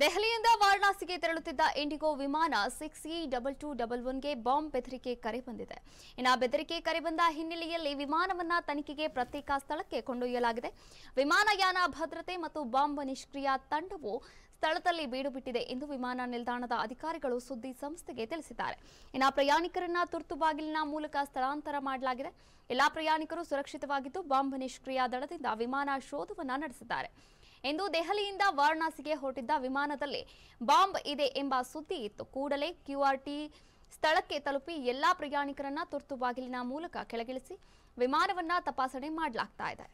ದೆಹಲಿಯಿಂದ ವಾರಣಾಸಿಗೆ ತೆರಳುತ್ತಿದ್ದ ಇಂಡಿಗೋ ವಿಮಾನ 6E2211ಗೆ ಬಾಂಬ್ ಬೆದರಿಕೆ ಕರೆ ಬಂದಿದೆ. ಇನ್ನು ಬೆದರಿಕೆ ಕರೆ ಬಂದ ಹಿನ್ನೆಲೆಯಲ್ಲಿ ವಿಮಾನವನ್ನ ತನಿಖೆಗೆ ಪ್ರತ್ಯೇಕ ಸ್ಥಳಕ್ಕೆ ಕೊಂಡೊಯ್ಯಲಾಗಿದೆ. ವಿಮಾನಯಾನ ಭದ್ರತೆ ಮತ್ತು ಬಾಂಬ್ ನಿಷ್ಕ್ರಿಯ ತಂಡವು ಸ್ಥಳದಲ್ಲಿ ಬೀಡು ಬಿಟ್ಟಿದೆ ಎಂದು ವಿಮಾನ ನಿಲ್ದಾಣದ ಅಧಿಕಾರಿಗಳು ಸುದ್ದಿ ಸಂಸ್ಥೆಗೆ ತಿಳಿಸಿದ್ದಾರೆ. ಇನ್ನು ಪ್ರಯಾಣಿಕರನ್ನ ತುರ್ತು ಬಾಗಿಲಿನ ಮೂಲಕ ಸ್ಥಳಾಂತರ ಮಾಡಲಾಗಿದೆ. ಎಲ್ಲಾ ಪ್ರಯಾಣಿಕರು ಸುರಕ್ಷಿತವಾಗಿದ್ದು ಬಾಂಬ್ ನಿಷ್ಕ್ರಿಯ ದಳದಿಂದ ವಿಮಾನ ಶೋಧವನ್ನ ನಡೆಸಿದ್ದಾರೆ. ಇಂದು ದೆಹಲಿಯಿಂದ ವಾರಣಾಸಿಗೆ ಹೊರಟಿದ್ದ ವಿಮಾನದಲ್ಲಿ ಬಾಂಬ್ ಇದೆ ಎಂಬ ಸುದ್ದಿ ಇತ್ತು. ಕೂಡಲೇ QRT ಸ್ಥಳಕ್ಕೆ ತಲುಪಿ ಎಲ್ಲಾ ಪ್ರಯಾಣಿಕರನ್ನ ತುರ್ತು ಬಾಗಿಲಿನ ಮೂಲಕ ಕೆಳಗಿಳಿಸಿ ವಿಮಾನವನ್ನ ತಪಾಸಣೆ ಮಾಡಲಾಗ್ತಾ ಇದೆ.